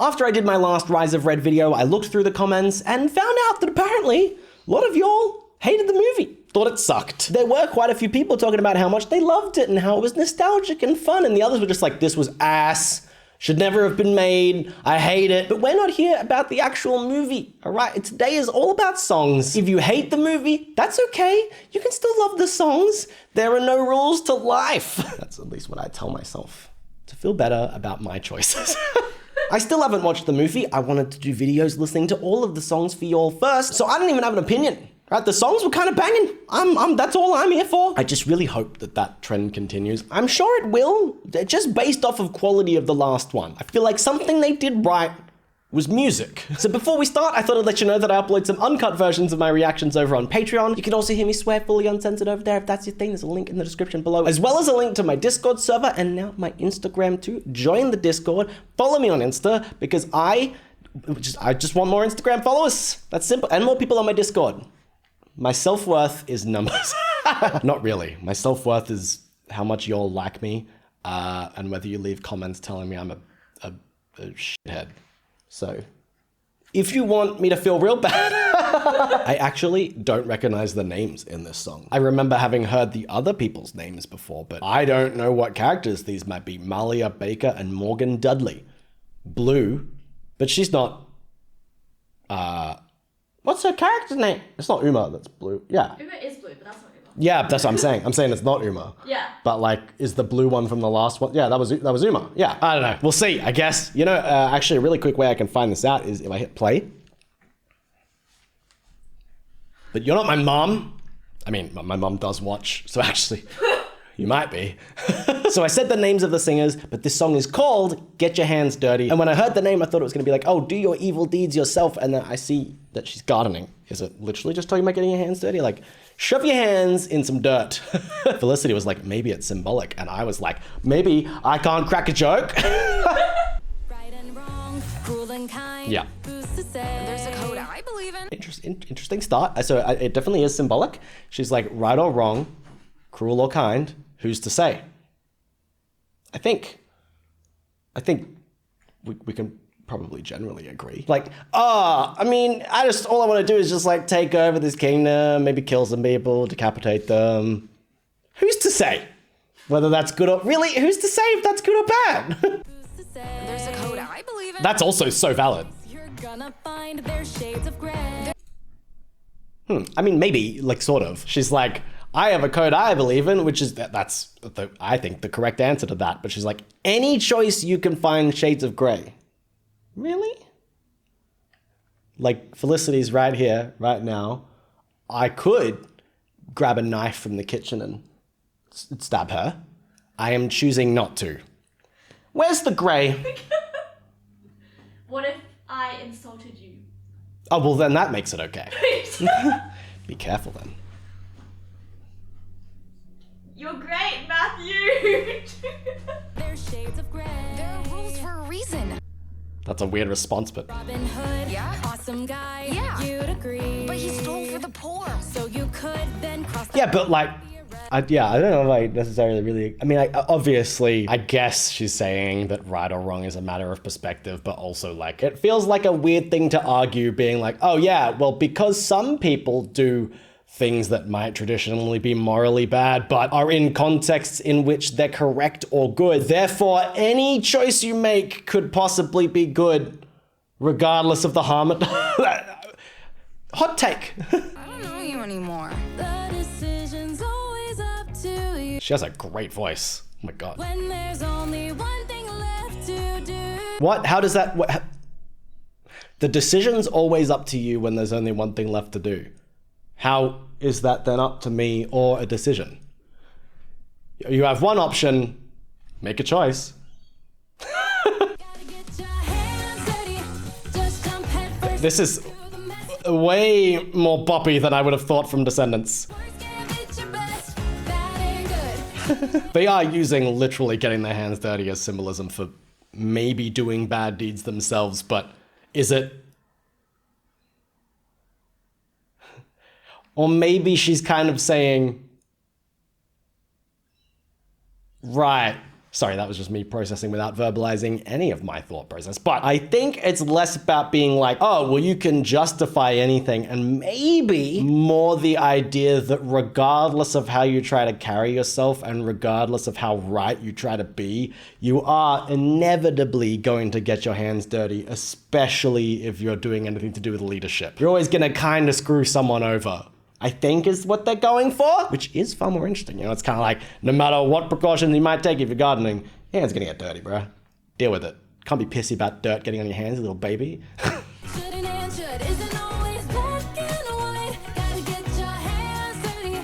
After I did my last Rise of Red video, I looked through the comments and found out that apparently a lot of y'all hated the movie, thought it sucked. There were quite a few people talking about how much they loved it and how it was nostalgic and fun, and the others were just like, this was ass, should never have been made, I hate it. But we're not here about the actual movie, all right? Today is all about songs. If you hate the movie, that's okay. You can still love the songs. There are no rules to life. That's at least what I tell myself, to feel better about my choices. I still haven't watched the movie. I wanted to do videos listening to all of the songs for y'all first, so I don't even have an opinion. Right, the songs were kind of banging. That's all I'm here for. I just really hope that that trend continues. I'm sure it will, just based off of quality of the last one. I feel like something they did right was music. So before we start, I thought I'd let you know that I upload some uncut versions of my reactions over on Patreon. You can also hear me swear fully uncensored over there if that's your thing. There's a link in the description below, as well as a link to my Discord server and now my Instagram too. Join the Discord, follow me on Insta, because I just want more Instagram followers. That's simple, and more people on my Discord. My self-worth is numbers. Not really. My self-worth is how much y'all like me, and whether you leave comments telling me I'm a shithead. So, if you want me to feel real bad, I actually don't recognize the names in this song. I remember having heard the other people's names before, but I don't know what characters these might be. Malia Baker and Morgan Dudley. Blue, but she's not, what's her character's name? It's not Uma, that's Blue. Yeah. Uma is blue, but that's not Uma. Yeah, that's what I'm saying. I'm saying it's not Uma. Yeah. But like, is the blue one from the last one? Yeah, that was Uma. Yeah, I don't know. We'll see, I guess. You know, actually a really quick way I can find this out is if I hit play. But you're not my mom. I mean, my mom does watch, so actually, you might be. So I said the names of the singers, but this song is called Get Your Hands Dirty. And when I heard the name, I thought it was gonna be like, oh, do your evil deeds yourself. And then I see that she's gardening. Is it literally just talking about getting your hands dirty? Like, shove your hands in some dirt. Felicity was like, maybe it's symbolic. And I was like, maybe I can't crack a joke. Right and wrong, cruel and kind. Yeah. Who's to say? There's a code I believe in. Interesting start. So it definitely is symbolic. She's like, right or wrong, cruel or kind, who's to say? I think we can probably generally agree. Like, I mean, all I want to do is just like take over this kingdom, maybe kill some people, decapitate them. Who's to say whether that's good or, really, who's to say if that's good or bad? Who's to say? There's a code I believe in. That's also so valid. You're gonna find their shades of gray. I mean, maybe, like, sort of. She's like, I have a code I believe in, which is, I think, the correct answer to that. But she's like, any choice you can find shades of gray. Really? Like, Felicity's right here, right now. I could grab a knife from the kitchen and stab her. I am choosing not to. Where's the gray? What if I insulted you? Oh, well, then that makes it okay. Be careful then. You're great, Matthew! There's shades of gray. There are rules for a reason. That's a weird response, but... Robin Hood, yeah, awesome guy, yeah, you'd agree. But he stole for the poor. So you could then cross the... Yeah, but like, I don't know if I necessarily really... I mean, obviously, I guess she's saying that right or wrong is a matter of perspective, but also like, it feels like a weird thing to argue, being like, oh yeah, well, because some people do things that might traditionally be morally bad, but are in contexts in which they're correct or good. Therefore, any choice you make could possibly be good, regardless of the harm it... Hot take. I don't know you anymore. The decision's always up to you. She has a great voice. Oh my God. When there's only one thing left to do. What? How does that... What? The decision's always up to you when there's only one thing left to do. How is that then up to me or a decision? You have one option, make a choice. This is way more boppy than I would have thought from Descendants. They are using literally getting their hands dirty as symbolism for maybe doing bad deeds themselves, but is it? Or maybe she's kind of saying, right, Sorry, that was just me processing without verbalizing any of my thought process. But I think it's less about being like, oh, well, you can justify anything, and maybe more the idea that regardless of how you try to carry yourself and regardless of how right you try to be, you are inevitably going to get your hands dirty, especially if you're doing anything to do with leadership. You're always going to kind of screw someone over, I think is what they're going for, which is far more interesting. You know, it's kind of like, no matter what precautions you might take if you're gardening, your hand's gonna get dirty, bro. Deal with it. Can't be pissy about dirt getting on your hands, you little baby. Shouldn't and should isn't always black and white. Gotta get your hands dirty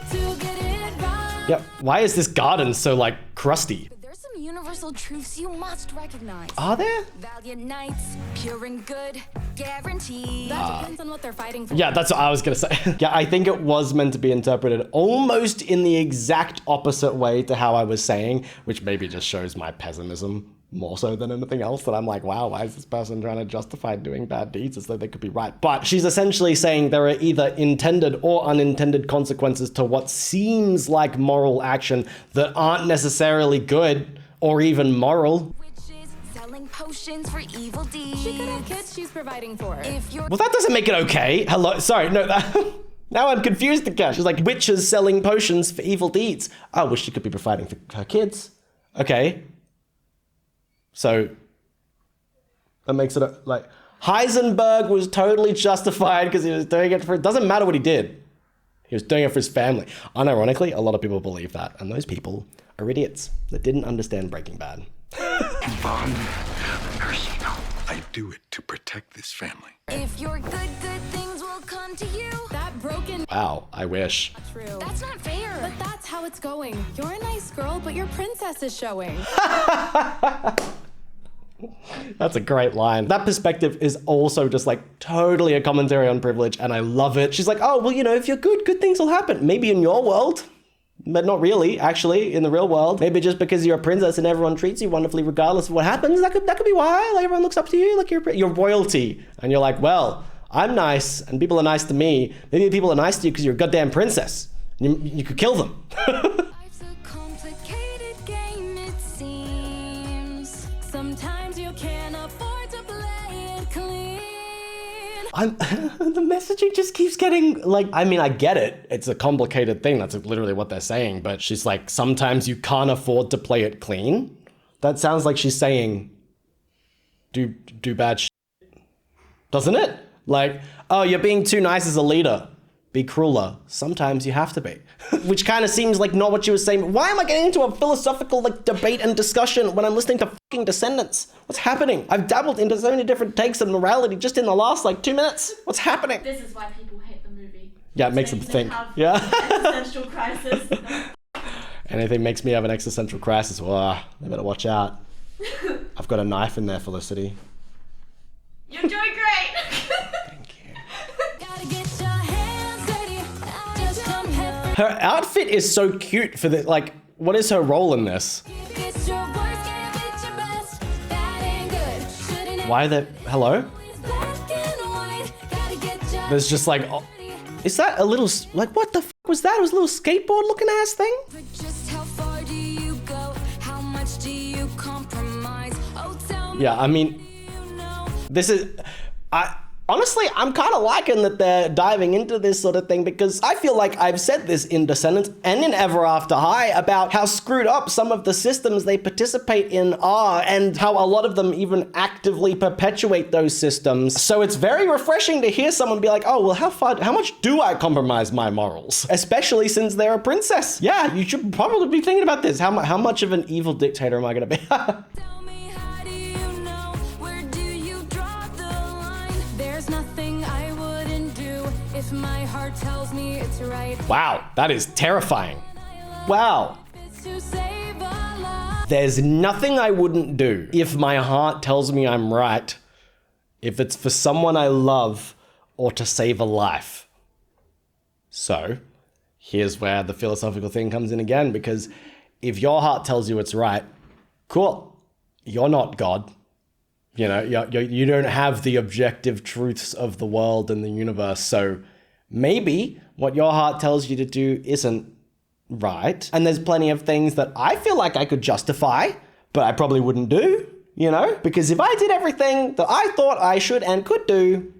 to get it right. Yep, why is this garden so, like, crusty? But there's some universal truths you must recognize. Are there? Valiant knights, pure and good, guaranteed. That depends on what they're fighting for. Yeah, that's what I was gonna say. Yeah, I think it was meant to be interpreted almost in the exact opposite way to how I was saying, which maybe just shows my pessimism more so than anything else, that I'm like, wow, why is this person trying to justify doing bad deeds as though they could be right? But she's essentially saying there are either intended or unintended consequences to what seems like moral action that aren't necessarily good or even moral. Witches selling potions for evil deeds. She could have kids she's providing for. If you're Well, that doesn't make it okay. Hello, sorry, no, now I'm confused again. She's like, witches selling potions for evil deeds. Oh, well, she could be providing for her kids. Okay. So, that makes it like, Heisenberg was totally justified because he was doing it for, it doesn't matter what he did. He was doing it for his family. Unironically, a lot of people believe that, and those people are idiots that didn't understand Breaking Bad. Bond, mercy, no. I do it to protect this family. If you're good, good things will come to you. That broken Wow, I wish. true. That's not fair. But that's how it's going. You're a nice girl, but your princess is showing. That's a great line. That perspective is also just like totally a commentary on privilege, and I love it. She's like, oh, well, you know, if you're good, good things will happen. Maybe in your world, but not really, actually, in the real world. Maybe just because you're a princess and everyone treats you wonderfully regardless of what happens, that could be why. Like, everyone looks up to you, like you're royalty. And you're like, well, I'm nice and people are nice to me. Maybe people are nice to you because you're a goddamn princess. You could kill them. Life's a complicated game, it seems. Sometimes you can't afford to play it clean. The messaging just keeps getting like, I mean, I get it. It's a complicated thing. That's literally what they're saying. But she's like, sometimes you can't afford to play it clean. That sounds like she's saying, do bad shit. Doesn't it? Like, oh, you're being too nice as a leader. Be crueler. Sometimes you have to be. Which kind of seems like not what she was saying. Why am I getting into a philosophical like debate and discussion when I'm listening to fucking Descendants? What's happening? I've dabbled into so many different takes of morality just in the last like 2 minutes. What's happening? This is why people hate the movie. Yeah, it makes them think. Have Yeah. existential crisis. Anything makes me have an existential crisis. Well, they better watch out. I've got a knife in there, Felicity. You're doing great. Thank you. Gotta get your hands dirty. Just come head Her outfit is so cute for the, like, what is her role in this? It's your worst, give it your best. That ain't good. Shouldn't Why the, hello? black and white. Gotta get your There's just like, oh, is that a little, like, what the f was that? It was a little skateboard looking ass thing? But just how far do you go? How much do you compromise? Oh, tell me. Yeah, I mean, You know. this is, honestly, I'm kind of liking that they're diving into this sort of thing because I feel like I've said this in Descendants and in Ever After High about how screwed up some of the systems they participate in are and how a lot of them even actively perpetuate those systems. So it's very refreshing to hear someone be like, oh, well, how much do I compromise my morals? Especially since they're a princess. Yeah, you should probably be thinking about this. How much of an evil dictator am I going to be? Tell me, how do you know? Where do you draw the line? There's nothing I wouldn't do if my heart tells me it's right. Wow, that is terrifying. Wow. It's to save a life. There's nothing I wouldn't do if my heart tells me I'm right, if it's for someone I love or to save a life. So, here's where the philosophical thing comes in again, because if your heart tells you it's right, cool, you're not God. You know, you don't have the objective truths of the world and the universe, so maybe what your heart tells you to do isn't right? And there's plenty of things that I feel like I could justify, but I probably wouldn't do, you know? Because if I did everything that I thought I should and could do,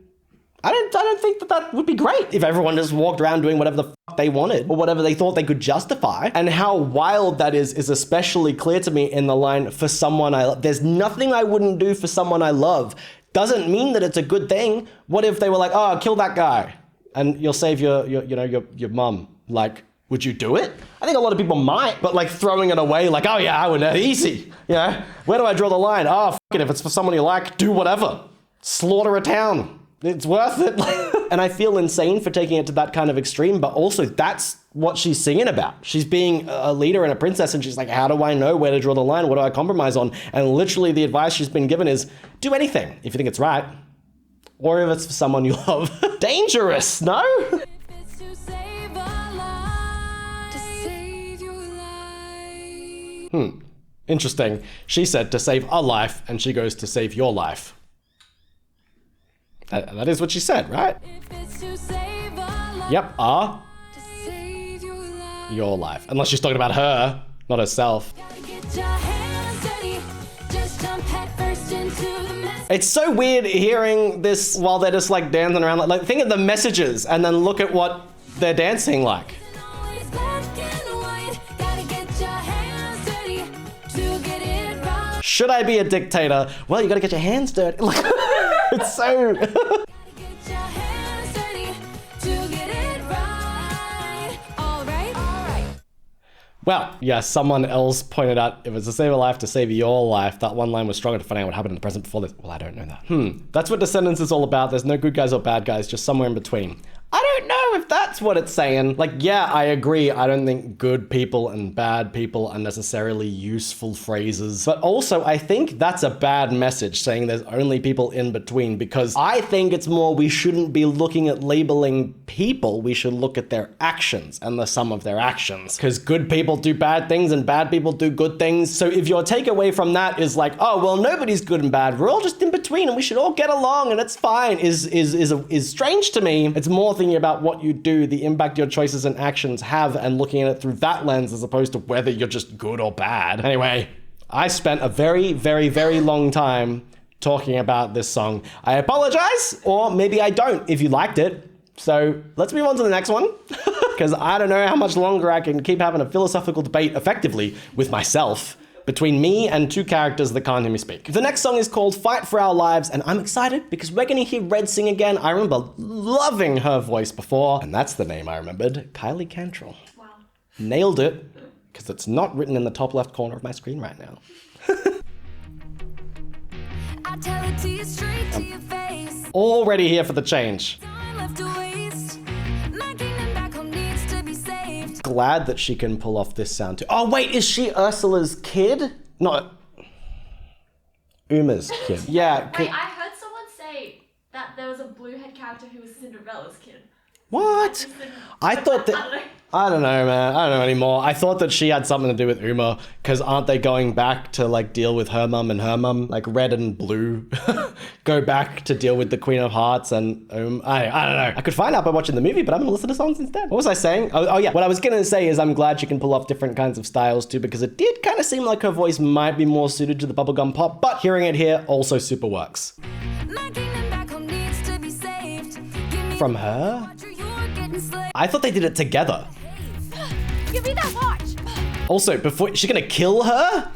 I don't think that would be great if everyone just walked around doing whatever the fuck they wanted or whatever they thought they could justify. And how wild that is especially clear to me in the line, for someone I love. There's nothing I wouldn't do for someone I love. Doesn't mean that it's a good thing. What if they were like, oh, kill that guy and you'll save your mum? Like, would you do it? I think a lot of people might, but like throwing it away, like, oh yeah, I would, easy. You know, where do I draw the line? Oh, fuck it, if it's for someone you like, do whatever. Slaughter a town. It's worth it. And I feel insane for taking it to that kind of extreme, but also that's what she's singing about. She's being a leader and a princess, and she's like, how do I know where to draw the line? What do I compromise on? And literally the advice she's been given is, do anything if you think it's right, or if it's for someone you love. Dangerous, no? It's to save a life, to save your life. Interesting. She said to save a life, and she goes to save your life. That is what she said, right? If it's to save a life, Yep, to save your life. Unless she's talking about her, not herself. Gotta get your hands dirty. Just jump head first into the mess. It's so weird hearing this while they're just like dancing around. Like think of the messages and then look at what they're dancing like. Always black and white. Gotta get your hands dirty to get it right. Should I be a dictator? Well, you gotta get your hands dirty. It's so... Gotta get your hands dirty to get it right. All right. Well, yeah, someone else pointed out if it's to save a life, to save your life, that one line was stronger to find out what happened in the present before this. Well, I don't know that. That's what Descendants is all about. There's no good guys or bad guys, just somewhere in between. I don't know if that's what it's saying. Like, yeah, I agree. I don't think good people and bad people are necessarily useful phrases. But also, I think that's a bad message, saying there's only people in between, because I think it's more we shouldn't be looking at labeling people. We should look at their actions and the sum of their actions. Because good people do bad things and bad people do good things. So if your takeaway from that is like, oh, well, nobody's good and bad. We're all just in between and we should all get along and it's fine, is strange to me. It's more thinking about what you do, the impact your choices and actions have, and looking at it through that lens as opposed to whether you're just good or bad. Anyway, I spent a very, very, very long time talking about this song. I apologize, or maybe I don't if you liked it. So let's move on to the next one, because I don't know how much longer I can keep having a philosophical debate effectively with myself between me and two characters that can't hear me speak. The next song is called Fight for Our Lives, and I'm excited because we're gonna hear Red sing again. I remember loving her voice before, and that's the name I remembered, Kylie Cantrell. Wow. Nailed it, because it's not written in the top left corner of my screen right now. I tell it to you straight to your face. Already here for the change. Time left to waste. My kingdom back home needs to be saved. Glad that she can pull off this sound too. Oh wait, is she Ursula's kid? Not Uma's kid. Yeah. Wait, I heard someone say that there was a blue-haired character who was Cinderella's kid. What? I thought that... I don't know. I don't know, man. I don't know anymore. I thought that she had something to do with Uma, because aren't they going back to like deal with her mum and her mum? Like Red and Blue go back to deal with the Queen of Hearts and I don't know. I could find out by watching the movie, but I'm gonna listen to songs instead. What was I saying? Oh yeah, what I was gonna say is I'm glad she can pull off different kinds of styles too, because it did kind of seem like her voice might be more suited to the bubblegum pop, but hearing it here also super works. My kingdom back home needs to be saved. Give me From her? watch or you're getting slayed. I thought they did it together. Give me that watch. Also, before she's gonna kill her?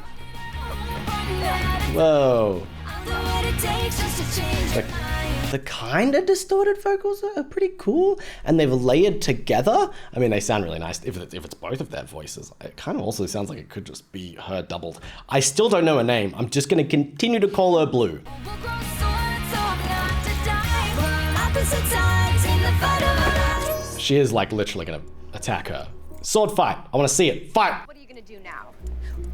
Whoa. I'll do what it takes just to change your mind. The kind of distorted vocals are pretty cool, and they've layered together. I mean, they sound really nice. If it's both of their voices, it kind of also sounds like it could just be her doubled. I still don't know her name. I'm just gonna continue to call her Blue. We'll grow swords so I'm not to die. We're on opposite sides in the fight of our lives. She is like literally gonna attack her. Sword fight. I want to see it. Fight. What are you gonna do now?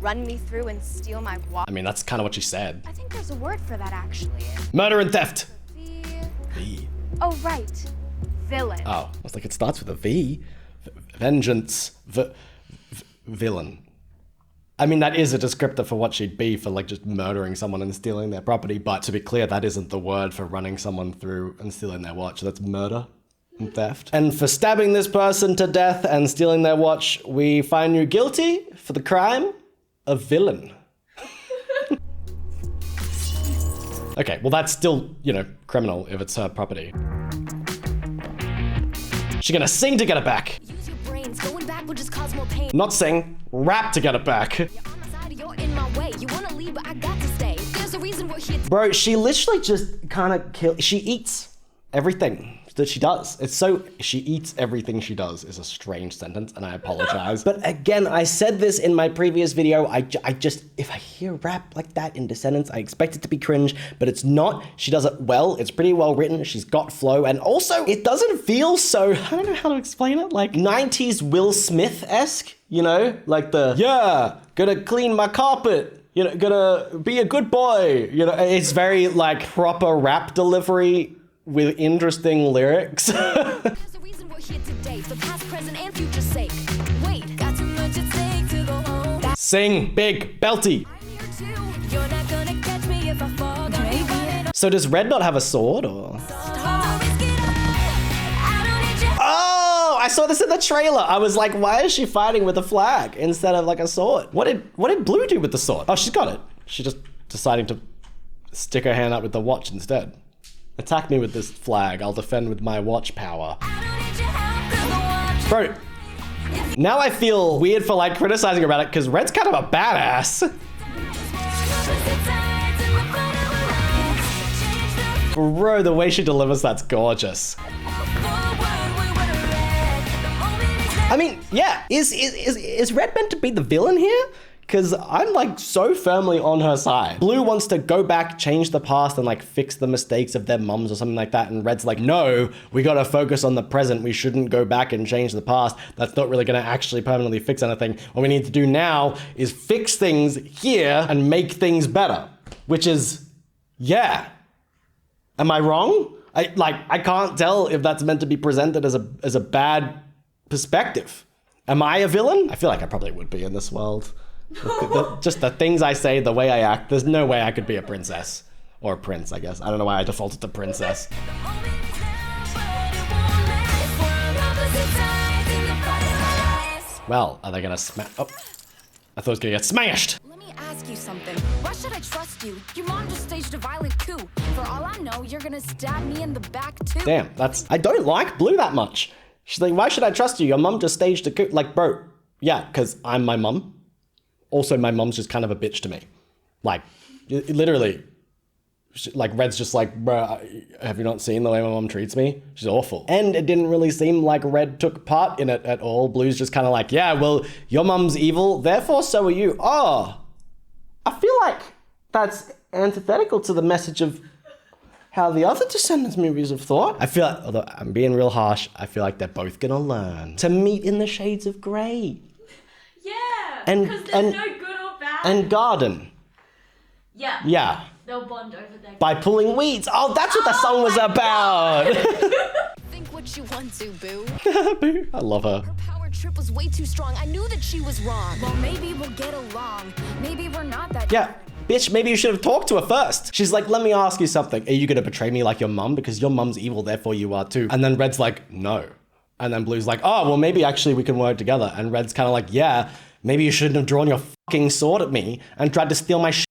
Run me through and steal my watch? I mean, that's kind of what she said. I think there's a word for that actually. Murder and theft. V. Oh, right. Villain. Oh, I was like, it starts with a V. Vengeance. Villain. I mean, that is a descriptor for what she'd be for like just murdering someone and stealing their property. But to be clear, that isn't the word for running someone through and stealing their watch. That's murder. and theft. And for stabbing this person to death and stealing their watch, we find you guilty for the crime of villain. Okay, well that's still, you know, criminal if it's her property. She's gonna sing to get it back. Use your brains, going back will just cause more pain. Not sing, rap to get it back. You're on my side, you're in my way. You wanna leave, but I got to stay. There's a reason we're here. Bro, she literally just kind of she eats everything that she does. It's so, she eats everything she does is a strange sentence, and I apologize. But again, I said this in my previous video, I just, if I hear rap like that in Descendants, I expect it to be cringe, but it's not. She does it well, it's pretty well written, she's got flow, and also, it doesn't feel so, I don't know how to explain it, like 90s Will Smith-esque, you know? Like the, yeah, gonna clean my carpet, you know, gonna be a good boy, you know? It's very like proper rap delivery with interesting lyrics. There's a reason we're here today, for past, present, and future's sake. Wait, got too much at stake to go home. Sing big, belty. I'm here too. You're not gonna catch me if I fall. Got me running. So does Red not have a sword, or? Oh, I saw this in the trailer. I was like, why is she fighting with a flag instead of like a sword? What did Blue do with the sword? Oh, she's got it. She's just deciding to stick her hand up with the watch instead. Attack me with this flag. I'll defend with my watch power. Bro, now I feel weird for like criticizing about it because Red's kind of a badass. Bro, the way she delivers that's gorgeous. I mean, yeah, is Red meant to be the villain here? Because I'm like so firmly on her side. Blue wants to go back, change the past, and like fix the mistakes of their mums or something like that. And Red's like, no, we gotta focus on the present. We shouldn't go back and change the past. That's not really gonna actually permanently fix anything. What we need to do now is fix things here and make things better. Which is, yeah. Am I wrong? I can't tell if that's meant to be presented as a bad perspective. Am I a villain? I feel like I probably would be in this world. Just the things I say, the way I act, there's no way I could be a princess. Or a prince, I guess. I don't know why I defaulted to princess. Well, are they gonna smash? Oh, I thought it was gonna get smashed. Let me ask you something. Why should I trust you? Your mom just staged a violent coup. For all I know, you're gonna stab me in the back too. Damn, I don't like Blue that much. She's like, why should I trust you? Your mom just staged a coup. Like, bro, yeah, because I'm my mom. Also, my mom's just kind of a bitch to me. Like, literally, like Red's just like, bro, have you not seen the way my mom treats me? She's awful. And it didn't really seem like Red took part in it at all. Blue's just kind of like, yeah, well, your mom's evil, therefore so are you. Oh, I feel like that's antithetical to the message of how the other Descendants movies have thought. I feel like, although I'm being real harsh, I feel like they're both gonna learn to meet in the shades of grey. Yeah, because there's no good or bad. And garden. Yeah. Yeah. They'll bond over their By pulling weeds. Oh, that's what the song was about. Think what you want to, boo. Boo. I love her. Her power trip was way too strong. I knew that she was wrong. Well, maybe we'll get along. Maybe we're not that. Yeah. Bitch, maybe you should have talked to her first. She's like, let me ask you something. Are you gonna betray me like your mum? Because your mum's evil, therefore you are too. And then Red's like, no. And then Blue's like, oh, well, maybe actually we can work together. And Red's kind of like, yeah, maybe you shouldn't have drawn your fucking sword at me and tried to steal my shit.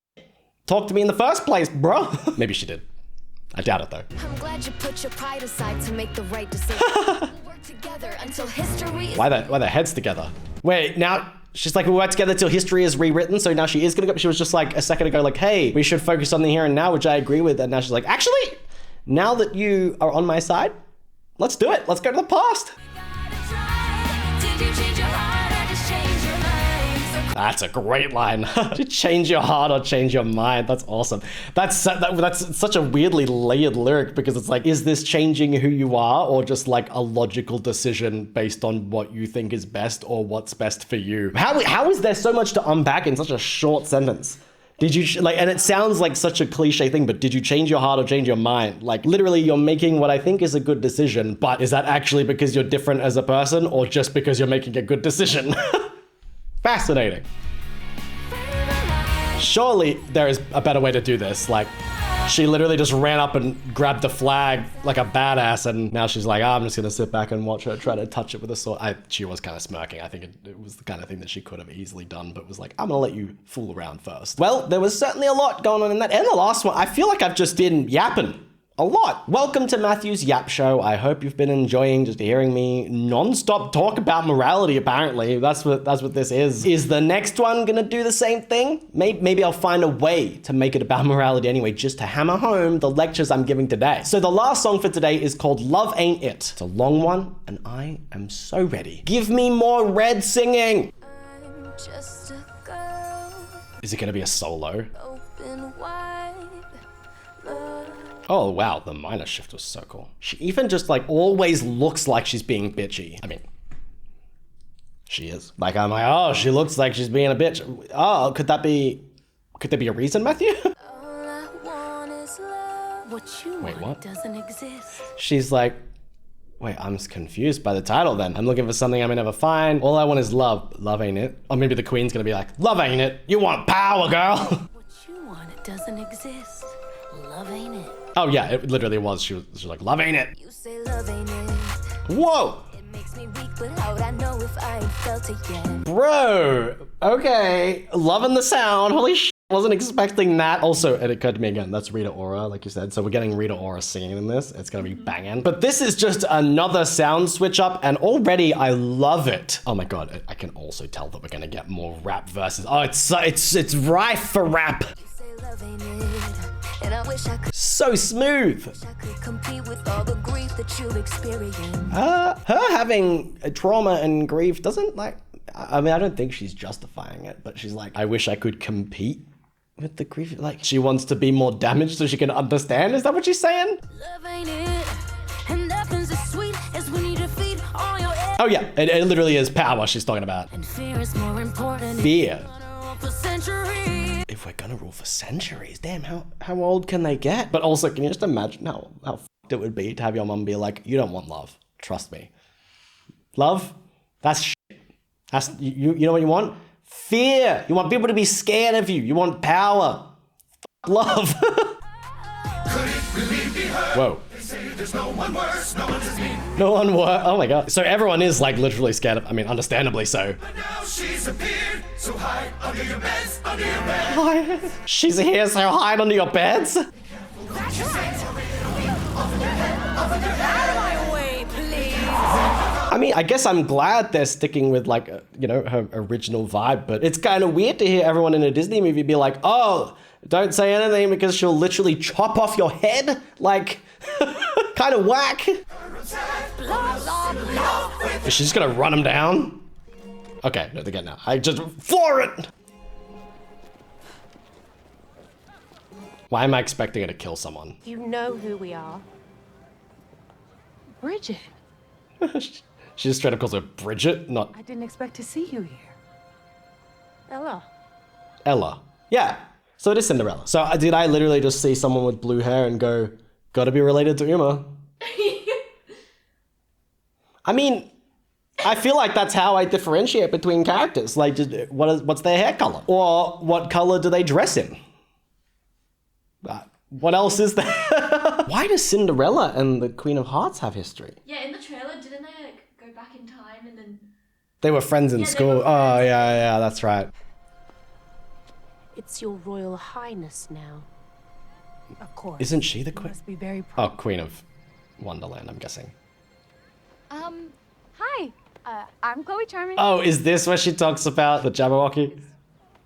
Talk to me in the first place, bro. Maybe she did. I doubt it though. I'm glad you put your pride aside to make the right decision. We'll work together until history is... Why their heads together? Wait, now she's like, we'll work together till history is rewritten. So now she is gonna go. She was just like a second ago, like, hey, we should focus on the here and now, which I agree with. And now she's like, actually, now that you are on my side, let's do it. Let's go to the past. That's a great line. Change your heart or change your mind. That's awesome. That's such a weirdly layered lyric because it's like, is this changing who you are or just like a logical decision based on what you think is best or what's best for you? How is there so much to unpack in such a short sentence? Did you like, and it sounds like such a cliche thing, but did you change your heart or change your mind? Like literally you're making what I think is a good decision, but is that actually because you're different as a person or just because you're making a good decision? Fascinating. Surely there is a better way to do this. Like, She literally just ran up and grabbed the flag like a badass, and now she's like, oh, I'm just gonna sit back and watch her try to touch it with a sword. She was kind of smirking. I think it was the kind of thing that she could have easily done, but was like, I'm gonna let you fool around first. Well, there was certainly a lot going on in that. And the last one, I feel like I've just been yapping a lot. Welcome to Matthew's Yap Show. I hope you've been enjoying just hearing me non-stop talk about morality, apparently. That's what this is. Is the next one gonna do the same thing? Maybe I'll find a way to make it about morality anyway, just to hammer home the lectures I'm giving today. So the last song for today is called Love Ain't It. It's a long one, and I am so ready. Give me more Red singing. I'm just a girl, Is it gonna be a solo? open wide. Look, Oh wow, the minor shift was so cool. She even just like always looks like she's being bitchy. I mean, she is. Like I'm like, oh, she looks like she's being a bitch. Oh, could there be a reason, Matthew? all I want is love. What you Wait, want what? doesn't exist. She's like, wait, I'm confused by the title then. I'm looking for something I may never find. All I want is love. Love ain't it? Or maybe the queen's gonna be like, love ain't it? You want power, girl. What you want, it doesn't exist. Love ain't it. Oh yeah, it literally was. She was like, love ain't it? You say love ain't it. Whoa. It makes me weak, but how would I know if I ain't felt it yet? Bro, okay. Loving the sound. Holy shit. Wasn't expecting that. Also, it occurred to me again, that's Rita Ora, like you said. So we're getting Rita Ora singing in this. It's gonna be banging. But this is just another sound switch up, and already I love it. Oh my god, I can also tell that we're gonna get more rap verses. Oh, it's rife for rap. You say love ain't it. And I wish I could, So smooth. I could compete with all the grief that you've experienced. Her having a trauma and grief doesn't like, I mean, I don't think she's justifying it, but she's like, I wish I could compete with the grief. Like, she wants to be more damaged so she can understand. Is that what she's saying? Love ain't it. And nothing's as sweet as when you defeat all your Oh yeah, it literally is power she's talking about. and fear is more important. Fear. For centuries. If we're gonna rule for centuries, damn, how old can they get? But also, can you just imagine how f***ed it would be to have your mum be like, you don't want love, trust me. Love? That's shit. That's, you know what you want? Fear. You want people to be scared of you. You want power. F*** love. Whoa. No one worse. Oh my god. So everyone is like literally scared of, I mean, understandably so. Now she's appeared, so hide under your beds, under your bed. She's here, so hide under your beds. Out of my way, please. I mean, I guess I'm glad they're sticking with like, you know, her original vibe, but it's kind of weird to hear everyone in a Disney movie be like, oh, don't say anything because she'll literally chop off your head. Like, kind of whack. Is she just gonna run him down? Okay, no, they get now. I just floor it. Why am I expecting her to kill someone? You know who we are. Bridget, She just straight up calls her Bridget, not I didn't expect to see you here. Ella. Ella. Yeah, so it is Cinderella. So did I literally just see someone with blue hair and go, gotta be related to Uma? I mean, I feel like that's how I differentiate between characters. Like, just, what's their hair color? Or what color do they dress in? What else is there? Why does Cinderella and the Queen of Hearts have history? Yeah, in the trailer, didn't they like go back in time and then? They were friends in Yeah, they school. were Oh, friends. yeah, that's right. It's your Royal Highness now. Of course. Isn't she the You queen? must be very proud. Oh, Queen of Wonderland, I'm guessing. Hi. I'm Chloe Charming. Oh, is this where she talks about the Jabberwocky?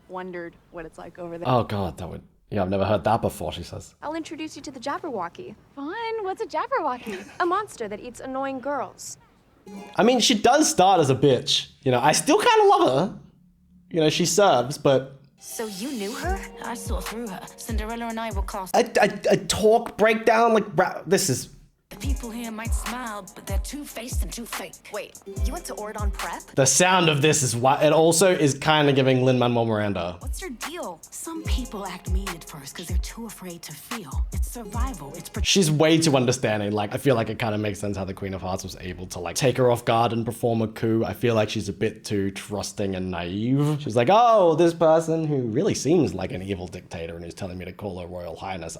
Wondered what it's like over there. Oh god, that would... Yeah, I've never heard that before, she says. I'll introduce you to the Jabberwocky, Fun. What's a Jabberwocky? a monster that eats annoying girls. I mean, she does start as a bitch. You know, I still kind of love her. You know, she serves, but... So you knew her? I saw through her. Cinderella and I were cast. A talk breakdown, like, this is... The people here might smile, but they're two-faced and too fake. Wait, you went to Ordon Prep? The sound of this is why... It also is kind of giving Lin-Manuel Miranda. What's your deal? Some people act mean at first because they're too afraid to feel. It's survival. It's She's way too understanding. Like, I feel like it kind of makes sense how the Queen of Hearts was able to, like, take her off guard and perform a coup. I feel like she's a bit too trusting and naive. She's like, oh, this person who really seems like an evil dictator and who's telling me to call her Royal Highness,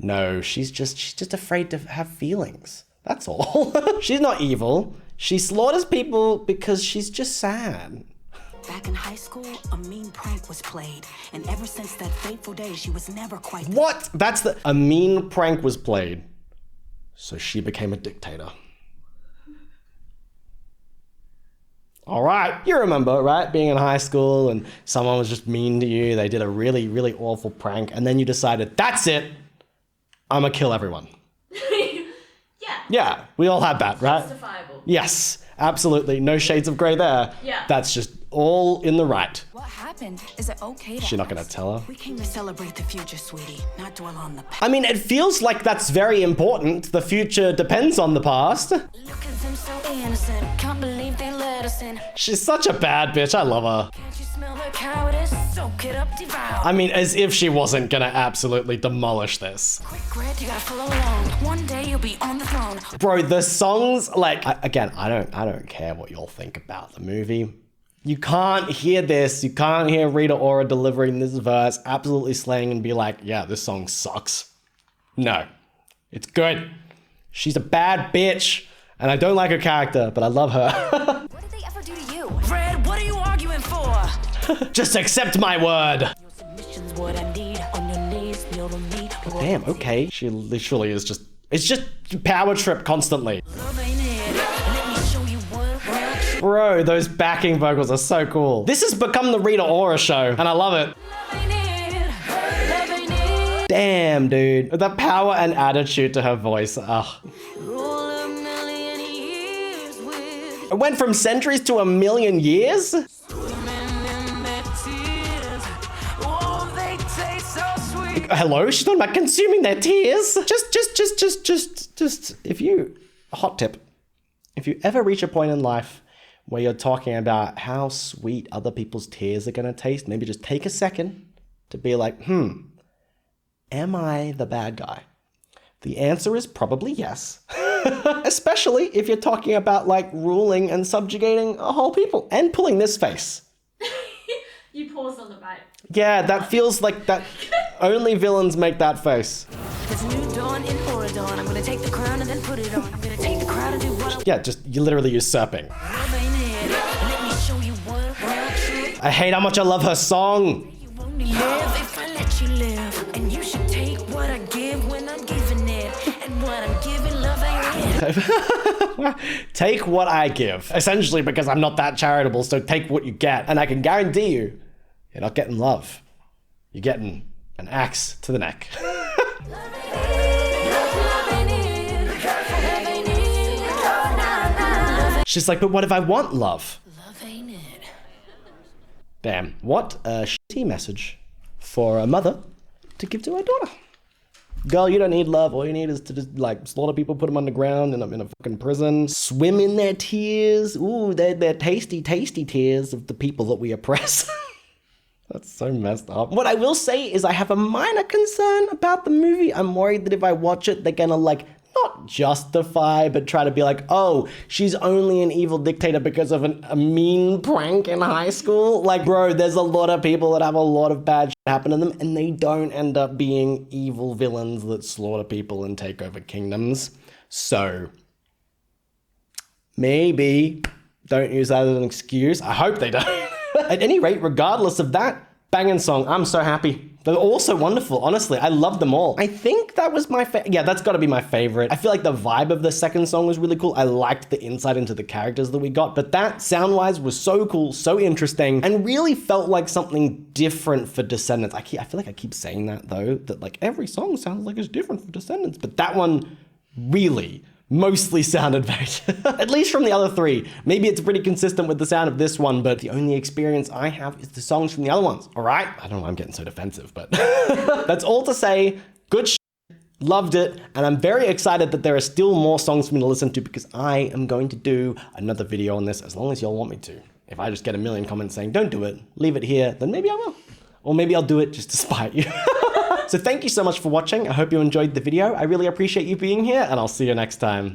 No, she's just afraid to have feelings. That's all. She's not evil. She slaughters people because she's just sad. Back in high school, a mean prank was played. And ever since that fateful day, she was never quite... What? A mean prank was played. So she became a dictator. All right, you remember, right? Being in high school and someone was just mean to you. They did a really, really awful prank. And then you decided, that's it. I'm gonna kill everyone. Yeah, we all had that, right? Justifiable. Yes, absolutely. No shades of gray there. Yeah. That's just all in the right. What happened? Is it okay to She's not gonna tell her. We came to celebrate the future, sweetie, not dwell on the past. I mean, it feels like that's very important. The future depends on the past. Look at them so innocent. Can't believe they let us in. She's such a bad bitch. I love her. Can't you smell the cowardice? Soak it up, devour. I mean, as if she wasn't gonna absolutely demolish this. Quick, Red, you gotta follow along. One day you'll be on the throne. Bro, the songs, like, again, I don't care what y'all think about the movie. You can't hear this. You can't hear Rita Ora delivering this verse, absolutely slaying and be like, yeah, this song sucks. No, it's good. She's a bad bitch, and I don't like her character, but I love her. What did they ever do to you? Red, what are you arguing for? Just accept my word. Your submission's what I need. On your knees, kneel to me. Damn, okay. She literally is just, it's just power trip constantly. Love ain't it. Let me show you what real true Bro, those backing vocals are so cool. This has become the Rita Ora show, and I love it. love ain't it. Love ain't it. Damn, dude. The power and attitude to her voice. Ugh. Roll a million years with It went from centuries to a million years? swimming in their tears. Oh, they taste so sweet. Hello? She's talking about consuming their tears? Just, if you, hot tip, if you ever reach a point in life where you're talking about how sweet other people's tears are gonna taste, maybe just take a second to be like, am I the bad guy? The answer is probably yes. Especially if you're talking about like ruling and subjugating a whole people and pulling this face. You paused on the bite. Yeah, that feels like that. Only villains make that face. There's a new dawn in Oregon. I'm gonna take the crown and then put it on. I'm gonna take the crown and do what I Yeah, just you literally usurping. love ain't it. Let me show you what real true. I hate how much I love her song. You only live if I let you live. And you should take what I give when I'm giving it. And what I'm giving, love ain't it. Take what I give. Essentially because I'm not that charitable, so take what you get. And I can guarantee you, you're not getting love. You're getting an axe to the neck. She's like, but what if I want love? Love ain't it. Damn, what a shitty message for a mother to give to her daughter. Girl, you don't need love. All you need is to just like slaughter people, put them underground in a fucking prison, swim in their tears. Ooh, they're tasty, tasty tears of the people that we oppress. That's so messed up. What I will say is I have a minor concern about the movie. I'm worried that if I watch it, they're gonna like not justify, but try to be like, oh, she's only an evil dictator because of a mean prank in high school. Like, bro, there's a lot of people that have a lot of bad shit happen to them and they don't end up being evil villains that slaughter people and take over kingdoms. So maybe don't use that as an excuse. I hope they don't. At any rate, regardless of that, banging song. I'm so happy. They're all so wonderful, honestly. I love them all. I think that was my yeah, that's gotta be my favorite. I feel like the vibe of the second song was really cool. I liked the insight into the characters that we got, but that sound-wise was so cool, so interesting, and really felt like something different for Descendants. I feel like I keep saying that though, that like every song sounds like it's different for Descendants, but that one really mostly sounded very, at least from the other three. Maybe it's pretty consistent with the sound of this one, but the only experience I have is the songs from the other ones, all right? I don't know why I'm getting so defensive, but that's all to say, good shit, loved it, and I'm very excited that there are still more songs for me to listen to because I am going to do another video on this as long as y'all want me to. If I just get a million comments saying, don't do it, leave it here, then maybe I will. Or maybe I'll do it just to spite you. So thank you so much for watching. I hope you enjoyed the video. I really appreciate you being here, and I'll see you next time.